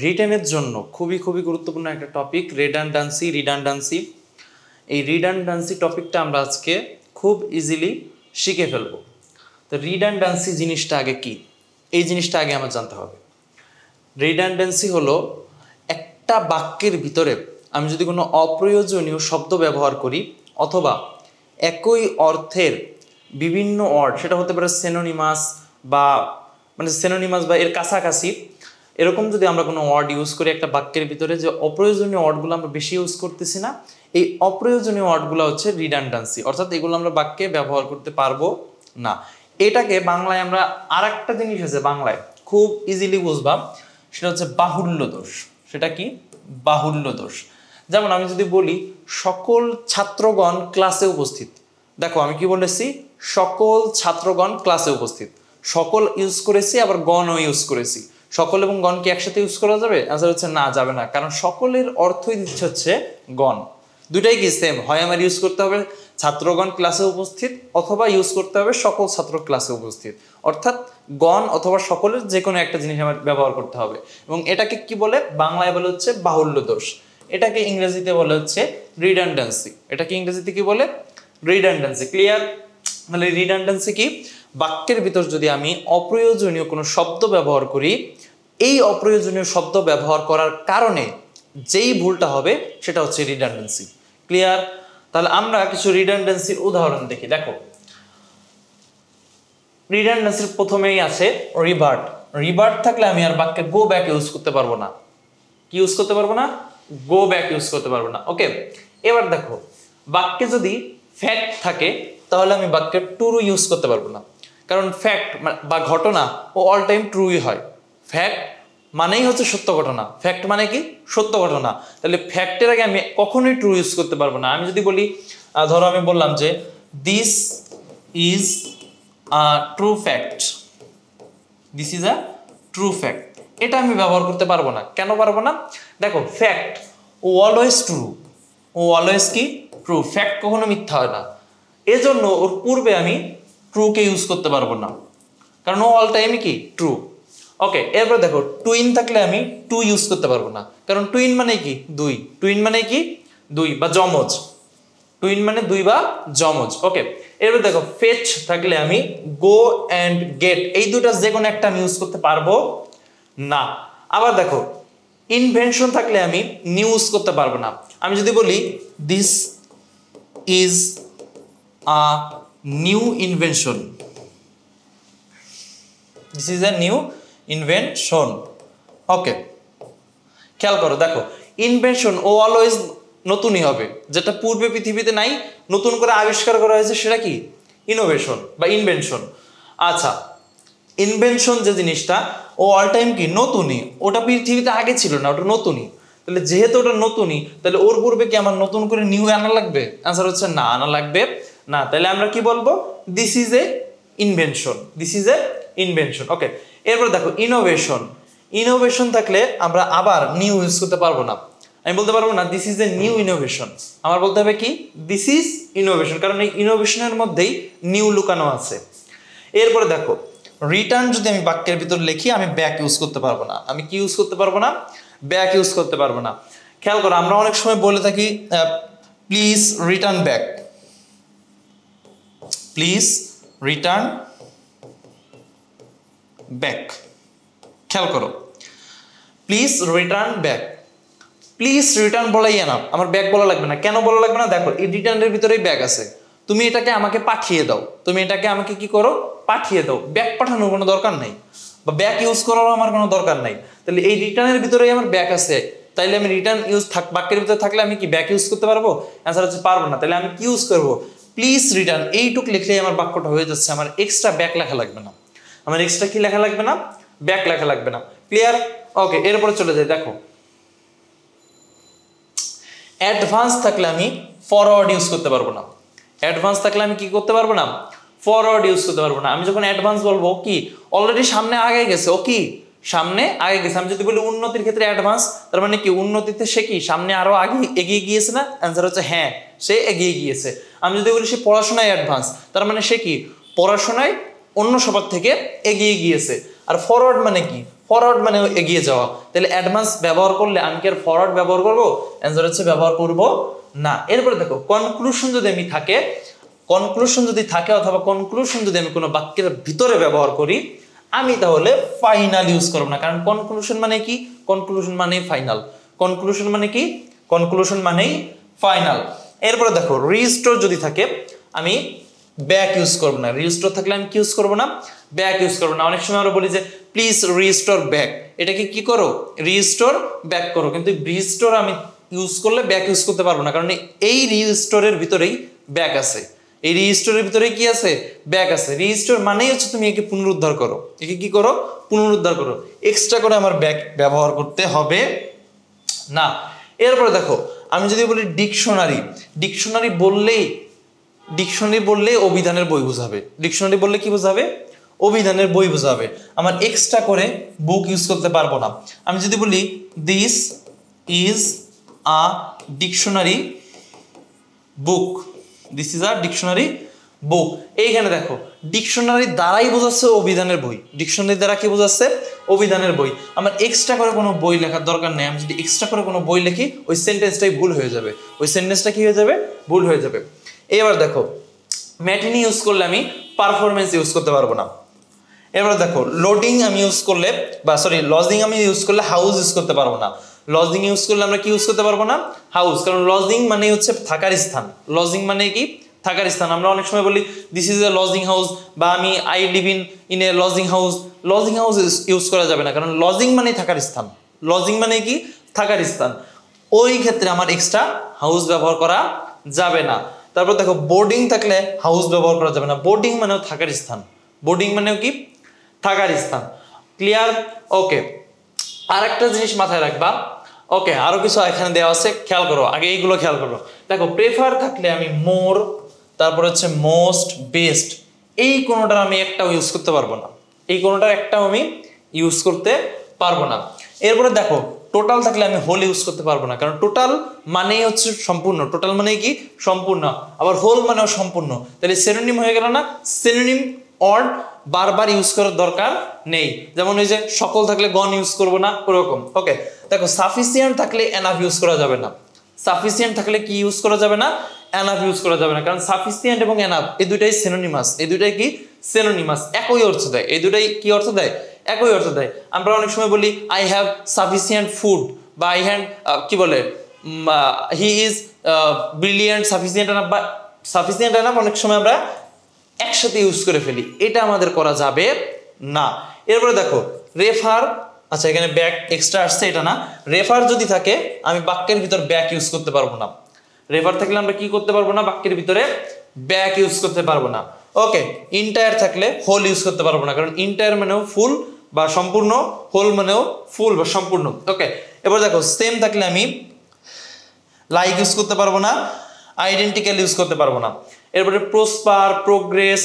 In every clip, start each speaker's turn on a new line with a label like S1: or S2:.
S1: রিটেনের জন্য খুবই গুরুত্বপূর্ণ একটা টপিক রিডান্ডেন্সি। এই রিডান্ডেন্সি টপিকটা আমরা আজকে খুব ইজিলি শিখে ফেলবো। তো রিডান্ডেন্সি জিনিসটা আগে কি, এই জিনিসটা আগে আমার জানতে হবে। রিডান্ডেন্সি হলো একটা বাক্যের ভিতরে আমি যদি কোনো অপ্রয়োজনীয় শব্দ ব্যবহার করি অথবা একই অর্থের বিভিন্ন ওয়ার্ড, সেটা হতে পারে সিনোনিমাস বা এর কাছাকাছি, এরকম যদি আমরা কোনো ওয়ার্ড ইউজ করি একটা বাক্যের ভিতরে, যে অপ্রয়োজনীয় ওয়ার্ডগুলো আমরা বেশি ইউজ করতেছি না, এই অপ্রয়োজনীয় ওয়ার্ডগুলো হচ্ছে রিডান্ডেন্সি, অর্থাৎ এগুলো আমরা বাক্যে ব্যবহার করতে পারবো না। এটাকে বাংলায় আমরা আরেকটা জিনিস আছে, বাংলায় খুব ইজিলি বুঝবা, সেটা হচ্ছে বাহুল্য দোষ। সেটা কি? বাহুল্য দোষ। যেমন আমি যদি বলি সকল ছাত্রগণ ক্লাসে উপস্থিত, দেখো আমি কি বলেছি, সকল ছাত্রগণ ক্লাসে উপস্থিত। সকল ইউজ করেছি, আবার গণও ইউজ করেছি। সকল এবং গণ কি একসাথে ইউজ করা যাবে? অ্যান্সার হচ্ছে না, যাবে না, কারণ সকলের অর্থই দিচ্ছে হচ্ছে গণ। দুটাই কি সেম, হয় আমার ইউজ করতে হবে ছাত্রগণ ক্লাসে উপস্থিত, অথবা ইউজ করতে হবে সকল ছাত্র ক্লাসে উপস্থিত, অর্থাৎ গণ অথবা সকলের যে কোনো একটা জিনিস আমার ব্যবহার করতে হবে। এবং এটাকে কি বলে? বাংলায় বলে হচ্ছে বাহুল্য দোষ। এটাকে ইংরেজিতে বলে হচ্ছে রিডান্ডেন্সি। এটাকে ইংরেজিতে কি বলে? রিডান্ডেন্সি। ক্লিয়ার? তাহলে রিডান্ডেন্সি কি? বাক্যের ভিতর যদি আমি অপ্রয়োজনীয় কোনো শব্দ ব্যবহার করি, এই অপ্রয়োজনীয় শব্দ ব্যবহার করার কারণে যেই ভুলটা হবে সেটা হচ্ছে রিডান্ডেন্সি। ক্লিয়ার? তাহলে আমরা কিছু রিডান্ডেন্সির উদাহরণ দেখি। দেখো, রিডান্ডেন্সির প্রথমেই আছে রিভার্ট। রিভার্ট থাকলে আমি আর বাক্যে গো ব্যাক ইউজ করতে পারবো না। কি ইউজ করতে পারবো না? গো ব্যাক ইউজ করতে পারবো না। ওকে, এবার দেখো, বাক্যে যদি ফ্যাক্ট থাকে তাহলে আমি বাক্যে ট্রু ইউজ করতে পারবো না, কারণ ফ্যাক্ট বা ঘটনা ও অল টাইম ট্রুই হয়। ফ্যাক্ট মানেই হচ্ছে সত্য ঘটনা। ফ্যাক্ট মানে কি? সত্য ঘটনা। তাহলে ফ্যাক্টের আগে আমি কখনোই ট্রু ইউজ করতে পারবো না। আমি যদি বলি, ধরো আমি বললাম যে this is a true fact, this is a true fact, এটা আমি ব্যবহার করতে পারবো না। কেন পারবো না? দেখো, ফ্যাক্ট ও অলওয়েজ ট্রু, ও অলওয়েজ কি? ট্রু। ফ্যাক্ট কখনো মিথ্যা হয় না, এজন্য ওর পূর্বে আমি ট্রুকে ইউজ করতে পারবো না, কারণ ও অল টাইমই কি? ট্রু। ওকে, এরপর দেখো, টুইন থাকলে আমি টু ইউজ করতে পারবো না, কারণ টুইন মানে কি? দুই। টুইন মানে কি? দুই বা যমজ। টুইন মানে দুই বা যমজ। ওকে, এরপর দেখো, ফেচ থাকলে আমি গো অ্যান্ড গেট, এই দুটা যে কোনো একটা আমি ইউজ করতে পারবো না। আবার দেখো, ইনভেনশন থাকলে আমি নিউ ইউজ করতে পারবো না। আমি যদি বলি this is a new invention, this is a new invention. Okay, খেয়াল করো, দেখো, ইনভেনশন ও অলওয়েজ নতুনই হবে, যেটা পূর্বে পৃথিবীতে নাই, নতুন করে আবিষ্কার করা হয়েছে, সেটা কি? ইনোভেশন বা ইনভেনশন। আচ্ছা, ইনভেনশন যে জিনিসটা, ও অল টাইম কি? নতুনই। ওটা পৃথিবীতে আগে ছিল না, ওটা নতুনই। তাহলে যেহেতু ওটা নতুনই, তাহলে ওর পূর্বে কি আমার নতুন করে নিউ আনা লাগবে? অ্যান্সার হচ্ছে না, আনা লাগবে না। তাহলে আমরা কি বলবো? This is a invention, this is a invention. Okay, এরপর দেখো, ইনোভেশন। ইনোভেশন থাকলে আমরা আবার নিউ ইউজ করতে পারবো না। আমি বলতে পারবো না this is a new innovation, আমার বলতে হবে কি? দিস ইজ ইনোভেশন, কারণ এই ইনোভেশনের মধ্যেই নিউ লুকানো আছে। এরপরে দেখো, রিটার্ন যদি আমি বাক্যের ভিতর লিখি, আমি ব্যাক ইউজ করতে পারবো না। আমি কি ইউজ করতে পারবো না? ব্যাক ইউজ করতে পারবো না। খেয়াল করো, আমরা অনেক সময় বলে থাকি please return back, please return back. খেয়াল করো, please return back, please return বলাই না, আমার ব্যাক বলা লাগবে না। কেন বলা লাগবে না? দেখো, এই রিটার্নের ভিতরেই ব্যাক আছে। তুমি এটাকে আমাকে পাঠিয়ে দাও, তুমি এটাকে আমাকে কি করো? পাঠিয়ে দাও। ব্যাক পাঠানোর কোনো দরকার নাই, বা ব্যাক ইউজ করারও আমার কোনো দরকার নাই। তাহলে এই রিটার্নের ভিতরেই আমার ব্যাক আছে, তাইলে আমি রিটার্ন ইউজ বাক্যের ভিতরে থাকলে আমি কি ব্যাক ইউজ করতে পারবো? অ্যান্সার হচ্ছে পারবো না। তাহলে আমি কি ইউজ করবো? প্লিজ রিটার্ন, এইটুক লিখলেই আমার বাক্যটা হয়ে যাচ্ছে, আমার এক্সট্রা ব্যাক লেখা লাগবে না। আমার এক্সট্রা কি লেখা লাগবে না? ব্যাক লেখা লাগবে না। ক্লিয়ার? ওকে, এরপরে চলে যাই। দেখো, অ্যাডভান্স থাকলে আমি ফরওয়ার্ড ইউজ করতে পারবো না। অ্যাডভান্স থাকলে আমি কি করতে পারবো না? ফরওয়ার্ড ইউজ করতে পারবো না। আমি যখন অ্যাডভান্স বলবো, কি অলরেডি সামনে আগে গেছে, ও কি সামনে আগে গেছে। আমি যদি বলি উন্নতির ক্ষেত্রে অ্যাডভান্স, তার মানে কি উন্নতিতে সে কি সামনে আরো আগে এগিয়ে গিয়েছে না? অ্যান্সার হচ্ছে হ্যাঁ, সে এগিয়ে গিয়েছে। আমি যদি বলি সে পড়াশোনায় অ্যাডভান্স, তার মানে সে কি পড়াশোনায় অন্য সবার থেকে এগিয়ে গিয়েছে। আর ফরওয়ার্ড মানে কি? ফরওয়ার্ড মানে এগিয়ে যাওয়া। তাহলে অ্যাডভান্স ব্যবহার করলে আমি কি আর ফরওয়ার্ড ব্যবহার করব? অ্যান্সার হচ্ছে ব্যবহার করব না। এরপরে দেখো কনক্লুশন যদি থাকে অথবা কনক্লুশন যদি আমি কোনো বাক্যের ভিতরে ব্যবহার করি, আমি তাহলে ফাইনাল ইউজ করব না। কারণ কনক্লুশন মানে কি? কনক্লুশন মানে ফাইনাল। কনক্লুশন মানে কি? কনক্লুশন মানেই ফাইনাল। এরপরে দেখো রিস্টোর যদি থাকে, আমি ব্যাক ইউজ করব না। রিস্টোর থাকলে আমি কি ইউজ করব না? ব্যাক ইউজ করব না। অনেক সময় আমরা বলি যে প্লিজ রিস্টোর ব্যাক, এটাকে কি করো? রিস্টোর ব্যাক করো। কিন্তু রিস্টোর আমি ইউজ করলে ব্যাক ইউজ করতে পারবো না, কারণ এই রিস্টোরের ভিতরেই ব্যাক আছে। এই রিস্টোরের ভিতরে কি আছে? ব্যাক আছে। রিস্টোর মানেই হচ্ছে তুমি একে পুনরুদ্ধার করো। একে কি করো? পুনরুদ্ধার করো। এক্সট্রা করে আমার ব্যাক ব্যবহার করতে হবে না। এরপরে দেখো আমি যদি বলি ডিকশনারি, ডিকশনারি বললেই অভিধানের বই বোঝাবে। ডিকশনারি বললে কি বোঝাবে? অভিধানের বই বোঝাবে। আমার এক্সট্রা করে বুক ইউজ করতে পারবো না। আমি যদি বলি this is a dictionary book, this is a dictionary book. এইখানে দেখো ডিকশনারি দ্বারাই বোঝাচ্ছে অভিধানের বই। ডিকশনারি দ্বারা কি বোঝাচ্ছে? অভিধানের বই। আমার এক্সট্রা করে কোনো বই লেখার দরকার নেই। আমি যদি এক্সট্রা করে কোনো বই লিখি, ওই সেন্টেন্সটাই ভুল হয়ে যাবে। ওই সেন্টেন্সটা কি হয়ে যাবে? ভুল হয়ে যাবে। এবার দেখো ম্যাটিনি ইউজ করলে আমি পারফরমেন্স ইউজ করতে পারবো না। এবার দেখো লজিং আমি ইউজ করলে হাউস ইউজ করতে পারবো না। লজিং ইউজ করলে আমরা কি ইউজ করতে পারবো না? হাউস। কারণ লজিং মানে হচ্ছে থাকার স্থান। লজিং মানে কি? থাকার স্থান। আমরা অনেক সময় বলি this is A lodging house, বা আমি I live in a lodging house. Lodging house use করা যাবে না, কারণ লজিং মানে থাকার স্থান। লজিং মানে কি? থাকার স্থান। ওই ক্ষেত্রে আমার এক্সট্রা হাউস ব্যবহার করা যাবে না। তারপর দেখো বোর্ডিং থাকলে হাউস ব্যবহার করা যাবে না। বোর্ডিং মানেও থাকার স্থান। বোর্ডিং মানেও কি? থাকার স্থান। ক্লিয়ার? ওকে। আর একটা জিনিস মাথায় রাখবা। ওকে, আরো কিছু এখানে দেওয়া আছে, খেয়াল করো। আগে এইগুলো খেয়াল করো। দেখো প্রেফার থাকলে আমি মোর, তারপর হচ্ছে মোস্ট, বেস্ট, এই কোনোটার আমি একটাও ইউজ করতে পারবো না। এই কোনোটার একটাও আমি ইউজ করতে পারবো না। এরপরে দেখো টোটাল থাকলে আমি হোল ইউজ করতে পারবো না, কারণ টোটাল মানেই হচ্ছে সম্পূর্ণ। টোটাল মানে কি? সম্পূর্ণ। আবার হোল মানেও সম্পূর্ণ। তাহলে সিনোনিম হয়ে গেল না? সিনোনিম অর্ড বারবার ইউজ করার দরকার নেই। যেমন ওই যে সকল থাকলে গন ইউজ করবো না, ওরকম। ওকে, দেখো সাফিসিয়েন্ট থাকলে এনাফ ইউজ করা যাবে না। সাফিসিয়েন্ট থাকলে কি ইউজ করা যাবে না? এনাফ ইউজ করা যাবে না, কারণ সাফিসিয়েন্ট এবং এনাফ এই দুইটাই সিনোনিমাস। এই দুইটাই কি? সিনোনিমাস। একই অর্থ দেয়। এই দুইটাই কি অর্থ দেয়? একই অর্থ দেয়। আমরা অনেক সময় বলি আই হ্যাভ সাফিসিয়েন্ট ফুড, বা আই হ্যাভ কি বলে he is brilliant. Sufficient enough বা সাফিসিয়েন্ট এনাফ অনেক সময় আমরা একসাথে ইউজ করে ফেলি। এটা আমাদের করা যাবে না। এরপরে দেখো রেফার, আচ্ছা এখানে ব্যাক এক্সট্রা আসছে, এটা না। রেফার যদি থাকে আমি বাক্যের ভিতর ব্যাক ইউজ করতে পারবো না। রেফার থাকলে আমরা কি করতে পারবো না? বাক্যের ভিতরে ব্যাক ইউজ করতে পারবো না। ওকে, ইন্টায়ার থাকলে হোল ইউজ করতে পারবো না, কারণ ইন্টায়ার মানেও ফুল বা সম্পূর্ণ, হোল মানেও ফুল বা সম্পূর্ণ। ওকে, এবার দেখো সেম থাকলে আমি লাইক ইউজ করতে পারবো না, আইডেন্টিক্যাল ইউজ করতে পারবো না। এরপরে প্রসপার, প্রোগ্রেস,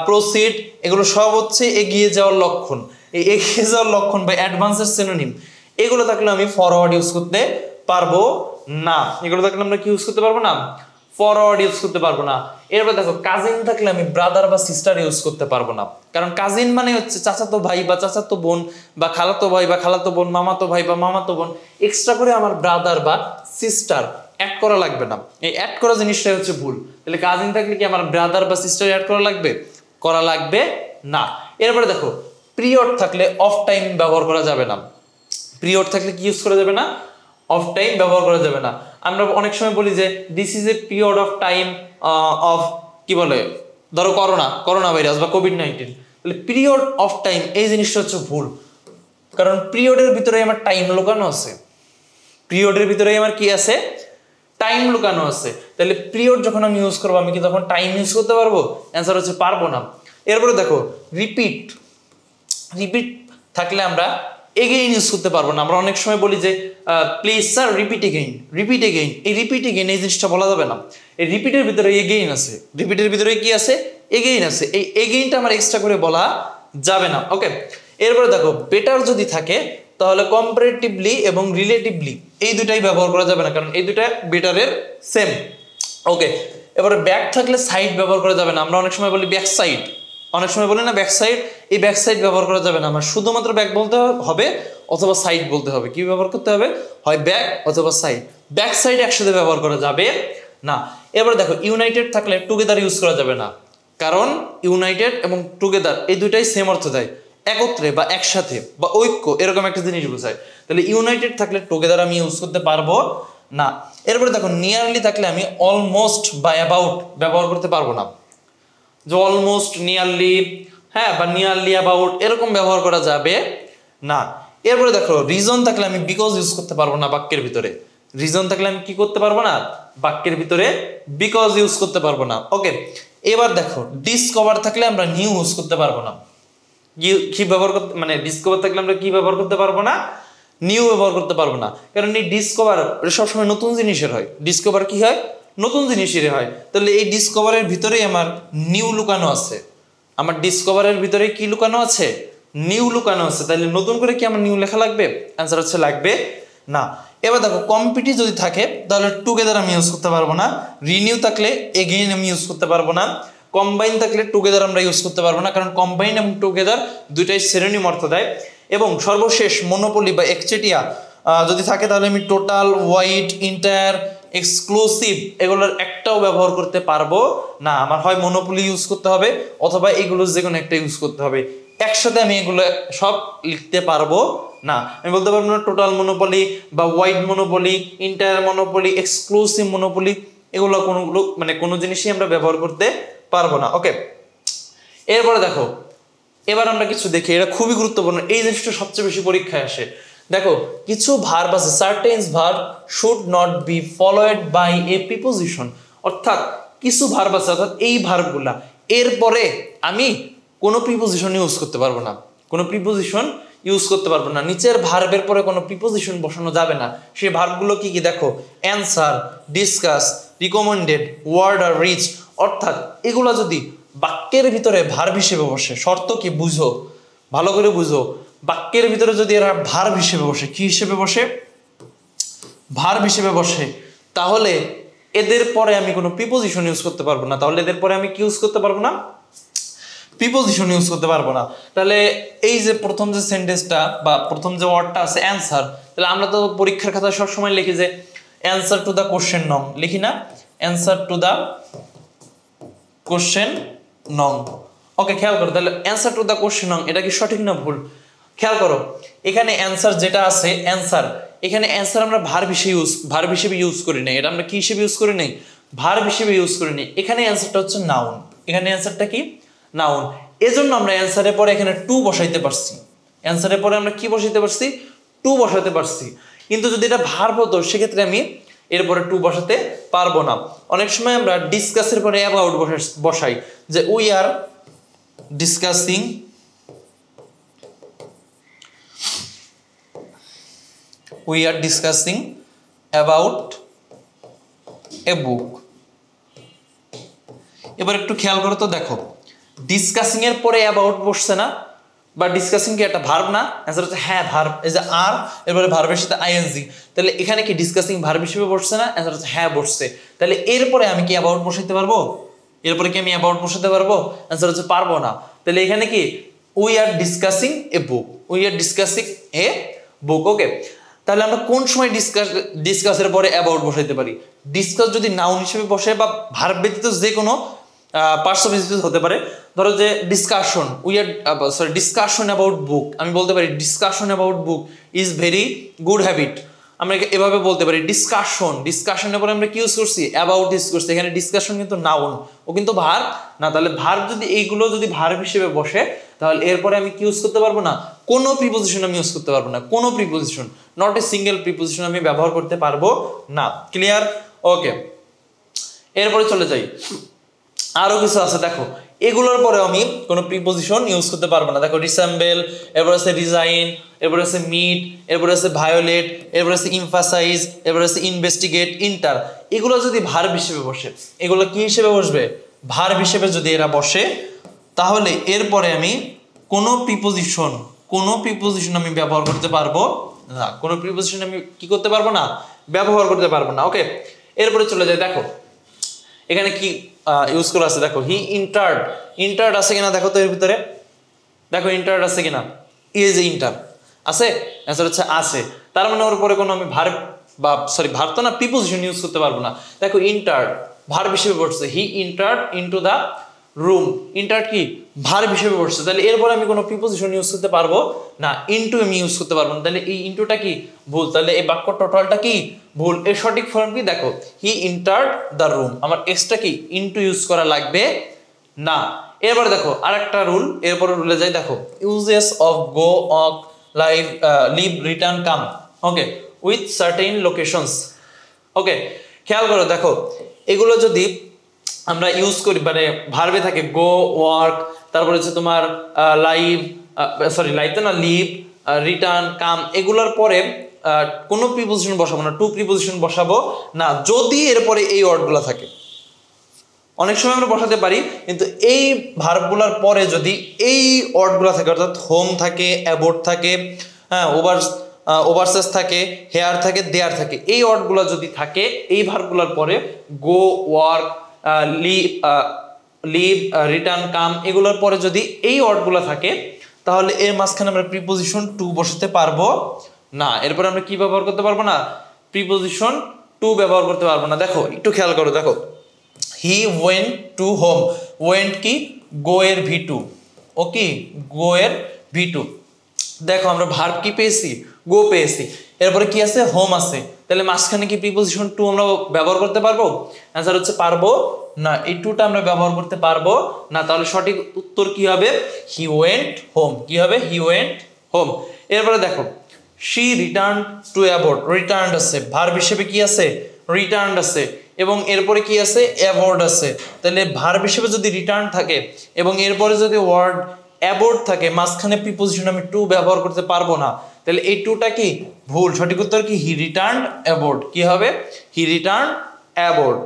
S1: প্রসিড, এগুলো সব হচ্ছে এগিয়ে যাওয়ার লক্ষণ। এই এগিয়ে যাওয়ার লক্ষণ বা অ্যাডভান্সের সিনোনিম, এগুলো থাকলে আমি ফরওয়ার্ড ইউজ করতে পারবো না। এগুলো থাকলে আমরা কি ইউজ করতে পারবো না? ফরওয়ার্ড ইউজ করতে পারবো না। এরপর দেখো কাজিন থাকলে আমি ব্রাদার বা সিস্টার ইউজ করতে পারবো না, কারণ কাজিন মানে হচ্ছে চাচাতো ভাই বা চাচাতো বোন, বা খালাতো ভাই বা খালাতো বোন, মামাতো ভাই বা মামাতো বোন। এক্সট্রা করে আমার ব্রাদার বা সিস্টার অ্যাড করা লাগবে না। এই অ্যাড করা জিনিসটাই হচ্ছে ভুল। তাহলে কাজিন থাকলে কি আমার ব্রাদার বা সিস্টার অ্যাড করা লাগবে? করা লাগবে না। এরপরে দেখো পিরিয়ড থাকলে অফ টাইম ব্যবহার করা যাবে না। পিরিয়ড থাকলে কি ইউজ করা যাবে না? অফ টাইম ব্যবহার করা যাবে না। আমরা অনেক সময় বলি যে this is a period of time of কি বলে, ধরো করোনা ভাইরাস বা কোভিড-19। তাহলে পিরিয়ড অফ টাইম এই জিনিসটা হচ্ছে ভুল, কারণ পিরিয়ডের ভিতরে আমার টাইম লুকানো আছে। পিরিয়ডের ভিতরে আমার কি আছে? টাইম লুকানো আছে। তাহলে পিরিয়ড যখন আমি ইউজ করবো, আমি কি তখন টাইম ইউজ করতে পারবো? অ্যান্সার হচ্ছে পারবো না। এরপরে দেখো রিপিট থাকলে আমরা এগেইন ইউজ করতে পারবো না। আমরা অনেক সময় বলি যে প্লিজ স্যার রিপিট এগেইন। এই রিপিট এগেইন এই জিনিসটা বলা যাবে না। এই রিপিটের ভিতরে এগেইন আছে। রিপিটের ভিতরে কি আছে? এগেইন আছে। এই এগেইনটা আমার এক্সট্রা করে বলা যাবে না। ওকে, এরপরে দেখো বেটার যদি থাকে তাহলে কম্পারেটিভলি এবং রিলেটিভলি এই দুটাই ব্যবহার করা যাবে না, কারণ এই দুটা বেটারের সেম। ওকে, এবারে ব্যাক থাকলে সাইড ব্যবহার করা যাবে না। আমরা অনেক সময় বলি ব্যাক সাইড, অনেক সময় বলে না ব্যাক সাইড, এই ব্যাক সাইড ব্যবহার করা যাবে না, আমার শুধুমাত্র ব্যাক বলতে হবে অথবা সাইড বলতে হবে। কি ব্যবহার করতে হবে? হয় ব্যাক অথবা সাইড। ব্যাক সাইড একসাথে ব্যবহার করা যাবে না। এবার দেখো ইউনাইটেড থাকলে টুগেদার ইউজ করা যাবে না, কারণ ইউনাইটেড এবং টুগেদার এই দুইটাই সেম অর্থ দেয়, একত্রে বা একসাথে বা ঐক্য এরকম একটা জিনিস বোঝায়। তাহলে ইউনাইটেড থাকলে টুগেদার আমি ইউজ করতে পারবো না। এরপরে দেখো নিয়ারলি থাকলে আমি অলমোস্ট বা অ্যাবাউট ব্যবহার করতে পারবো না, যে অলমোস্ট নিয়ারলি, হ্যাঁ, বা নিয়ারলি অ্যাবাউট এরকম ব্যবহার করা যাবে না। এরপরে দেখো রিজন থাকলে আমি বিকজ ইউজ করতে পারবো না বাক্যের ভিতরে। রিজন থাকলে আমি কি করতে পারবো না? বাক্যের ভিতরে বিকজ ইউজ করতে পারবো না। ওকে, এবার দেখো ডিসকভার থাকলে আমরা নিউ ইউজ করতে পারবো না। কি ব্যবহার করতে, মানে ডিসকভার থাকলে আমরা কি ব্যবহার করতে পারবো না? নিউ ব্যবহার করতে পারবো না, কারণ এই ডিসকভার সবসময় নতুন জিনিসের হয়। ডিসকভার কি হয়? নতুন জিনিসের হয়। তাহলে এই ডিসকভারের ভিতরেই আমার নিউ লুকানো আছে। আমার ডিসকভারের ভিতরে কি লুকানো আছে? নিউ লুকানো আছে। তাহলে নতুন করে কি আমার নিউ লেখা লাগবে? অ্যান্সার হচ্ছে লাগবে না। এবার দেখো কম্পিটি যদি থাকে তাহলে টুগেদার আমি ইউজ করতে পারবো না। রিনিউ থাকলে এগেইন আমি ইউজ করতে পারবো না। কম্বাইন থাকলে টুগেদার আমরা ইউজ করতে পারবো না, কারণ কম্বাইন এবং টুগেদার দুইটাই সিনোনিম অর্থ দেয়। এবং সর্বশেষ মনোপলি বা একচেটিয়া যদি থাকে তাহলে আমি টোটাল, ওয়াইড, ইন্টায়ার, এক্সক্লুসিভ এগুলোর একটাও ব্যবহার করতে পারবো না। আমার হয় মনোপলি ইউজ করতে হবে অথবা এগুলো যে কোনো একটা ইউজ করতে হবে। একসাথে আমি এগুলো সব লিখতে পারবো না। আমি বলতে পারবো না টোটাল মনোপলি বা wide monopoly, entire monopoly, exclusive monopoly, এগুলো কোনোগুলো মানে কোনো জিনিসই আমরা ব্যবহার করতে পারবো না। ওকে, এরপরে দেখো এবার আমরা কিছু দেখি, এটা খুবই গুরুত্বপূর্ণ, এই জিনিসটা সবচেয়ে বেশি পরীক্ষায় আসে। দেখো কিছু ভার্ব আছে, certain verb should not be followed by a preposition. অর্থাৎ কিছু ভার্ব আছে, অর্থাৎ এই ভার্বগুলা এরপরে আমি কোনো প্রিপোজিশন ইউজ করতে পারবো না, কোনো প্রিপোজিশন ইউজ করতে পারবো না। নিচের ভার্বের পরে কোনো প্রিপোজিশন বসানো যাবে না। সেই ভার্বগুলো কি কি দেখো? অ্যান্সার, ডিসকাস, রিকমেন্ডেড, ওয়ার্ড আর রিচ। অর্থাৎ এগুলা যদি বাক্যের ভিতরে ভার্ব হিসেবে বসে, শর্ত কি বুঝো, ভালো করে বুঝো, বাক্যের ভিতরে যদি এরা ভার্ব হিসেবে বসে, কি হিসেবে বসে? ভার্ব হিসেবে বসে, তাহলে এদের পরে আমি কোনো প্রিপোজিশন ইউজ করতে পারবো না। তাহলে এদের পরে আমি কি ইউজ করতে পারবো না? প্রিপোজিশন ইউজ করতে পারবো না। তাহলে এই যে প্রথম যে সেন্টেন্সটা বা প্রথম যে ওয়ার্ডটা আছে অ্যান্সার, তাহলে আমরা তো পরীক্ষার খাতায় সবসময় লিখি যে অ্যান্সার টু দ্য কোশ্চেন নং, লিখি না? অ্যান্সার টু দ্য কোশ্চেন নং। ওকে, খেয়াল করো তাহলে অ্যান্সার টু দ্য কোশ্চেন নং, এটা কি সঠিক না ভুল? খেয়াল করো এখানে অ্যান্সার যেটা আছে, অ্যান্সার, এখানে অ্যান্সার আমরা ভার্ব হিসেবে ইউজ করি নাই। এটা আমরা কি হিসেবে ইউজ করি নাই? ভার্ব হিসেবে ইউজ করি নাই। এখানে অ্যান্সারটা হচ্ছে নাউন। এখানে অ্যান্সারটা কি? নাউন। এজন্য আমরা অ্যান্সারের পরে এখানে টু বসাইতে পারছি। অ্যান্সারের পরে আমরা কি বসাইতে পারছি? টু বসাতে পারছি। কিন্তু যদি এটা ভার্ব হতো সেক্ষেত্রে আমি এরপরে টু বসাতে পারবো না। অনেক সময় আমরা ডিসকাসের পরে অ্যাবাউট বসাই, যে we are discussing about a book. এবার একটু খেয়াল করো তো, দেখো ডিসকাসিং এর পরে অ্যাবাউট বসছে না? বা ডিসকাসিং কি একটা ভার্ব না? অ্যান্সার হচ্ছে হ্যাঁ ভার্ব। এই যে আর এরপরে ভার্বের সাথে আইএনজি, তাহলে এখানে কি ডিসকাসিং ভার্ব হিসেবে বসছে না? অ্যান্সার হচ্ছে হ্যাঁ বসছে। তাহলে এরপরে আমি কি অ্যাবাউট বসাইতে পারবো? এরপরে কি আমি অ্যাবাউট বসাতে পারবো? অ্যান্সার হচ্ছে পারবো না। তাহলে এখানে কি we are discussing a book, we are discussing a book. Okay, তাহলে আমরা কোন সময় ডিসকাসের পরে অ্যাবাউট বসাইতে পারি? ডিসকাস যদি নাউন হিসেবে বসে বা ভার্ব ব্যতীত যে কোনো পার্টস অফ স্পিচ হতে পারে। ধরো যে ডিসকাশন, ডিসকাশন অ্যাবাউট বুক, আমি বলতে পারি discussion about book is very good habit. আমরা এভাবে বলতে পারি ডিসকাশনের পরে আমরা কি ইউজ করছি? অ্যাবাউট ইউজ করছি। এখানে ডিসকাশন কিন্তু নাউন, ও কিন্তু ভার্ব না। তাহলে ভার্ব যদি এইগুলো যদি ভার্ব হিসেবে বসে, তাহলে এরপরে আমি কি ইউজ করতে পারবো না? কোনো প্রিপোজিশন আমি ইউজ করতে পারবো না। কোনো preposition, not a single preposition আমি ব্যবহার করতে পারবো না। ক্লিয়ার? ওকে, এরপরে চলে যাই। আরো কিছু আছে, দেখো এগুলোর পরে আমি কোনো প্রিপোজিশন ইউজ করতে পারবো না। দেখো রিসেম্বল, এরপর আছে রিজাইন, এরপর আছে মিট, এরপর আছে ভায়োলেট, এরপর আছে ইমফাসাইজ, এরপর আছে ইনভেস্টিগেট, ইন্টার। এগুলো যদি ভার্ব হিসেবে বসে, এগুলো কি হিসেবে বসবে? ভার্ব হিসেবে যদি এরা বসে, তাহলে এরপরে আমি কোনো প্রিপোজিশন আমি ব্যবহার করতে পারবো না। কোনো প্রিপোজিশন আমি কি করতে পারবো না? ব্যবহার করতে পারবো না। ওকে, এরপরে চলে যায়। দেখো এখানে কি ইউজ করা আছে। দেখো হি ইন্টার্ড, ইন্টার্ড আছে কিনা দেখো তো এর ভিতরে, দেখো ইন্টার্ড আছে কিনা, ইজ ইন্টার আছে, অ্যান্সার হচ্ছে আছে। তার মানে ওর পরে কোনো আমি ভার্ব বা সরি ভার্ব তো না, প্রিপোজিশন ইউজ করতে পারবো না। দেখো ইন্টার্ড ভার্ব হিসেবে পড়ছে, he entered into the room, entered কি ভার্ব হিসেবে পড়ছে, তাহলে এরপরে আমি কোনো প্রিপোজিশন ইউজ করতে পারবো না, ইনটু আমি ইউজ করতে পারবো না, তাহলে এই ইনটুটা কি ভুল, তাহলে এই বাক্য টোটালটা কি ভুল। এর সঠিক ফর্ম কি দেখো, হি ইন্টার্ড দ্য রুম, আমার এক্সট্রা কি ইনটু ইউজ করা লাগবে না। এরপরে দেখো আরেকটা রুল, এরপরে রুলে যাই, দেখো uses of go, walk, live, leave, return, come, okay, with certain locations. Okay, খেয়াল করো, দেখো এগুলো যদি আমরা ইউজ করি মানে ভার্বে থাকে গো, ওয়ার্ক, তারপরে হচ্ছে তোমার লাইভ, সরি লাইভ তো না, লিভ, রিটার্ন, কাম, এগুলোর পরে কোনো প্রিপোজিশন বসাবো না, টু প্রিপোজিশন বসাবো না যদি এরপরে এই ওয়ার্ডগুলো থাকে। অনেক সময় আমরা বসাতে পারি, কিন্তু এই ভার্বগুলোর পরে যদি এই ওয়ার্ডগুলো থাকে, অর্থাৎ হোম থাকে, অ্যাবোর্ড থাকে, হ্যাঁ, ওভারসেস থাকে, হেয়ার থাকে, দেয়ার থাকে, এই ওয়ার্ডগুলো যদি থাকে এই ভার্বগুলোর পরে গো, ওয়ার্ক, লিভ, রিটার্ন, কাম, এগুলোর পরে যদি এই ওয়ার্ডগুলো থাকে তাহলে এর মাঝখানে আমরা প্রিপোজিশন টু বসাতে পারবো না। এরপরে আমরা কি ব্যবহার করতে পারবো না, প্রিপোজিশন টু ব্যবহার করতে পারবো না। দেখো একটু খেয়াল করো, দেখো he went to home, went কি গো এর V2, ওকে, গো এর V2। দেখো আমরা ভার্ব কি পেয়েছি, গো পেয়েছি, এরপরে কি আছে, হোম আছে, তাহলে মাঝখানে কি প্রিপোজিশন টু আমরা ব্যবহার করতে পারবো, অ্যান্সার হচ্ছে পারবো না, এই টুটা আমরা ব্যবহার করতে পারবো না। তাহলে সঠিক উত্তর কি হবে, হি ওয়েন্ট হোম, কি হবে, হি ওয়েন্ট হোম। এরপরে দেখো she return to aboard, return আছে, ভার্ব হিসেবে কি আছে, রিটার্ন আছে, এবং এরপরে কি আছে, অ্যাবোর্ড আছে, তাহলে ভার্ব হিসেবে যদি রিটার্ন থাকে এবং এরপরে যদি ওয়ার্ড অ্যাবোর্ড থাকে, মাঝখানে প্রিপোজিশন আমি টু ব্যবহার করতে পারবো না, তাহলে এই টুটা কি ভুল। সঠিক উত্তর কি, হি রিটার্ন অ্যাবোর্ড, কি হবে, হি রিটার্ন অ্যাবোর্ড।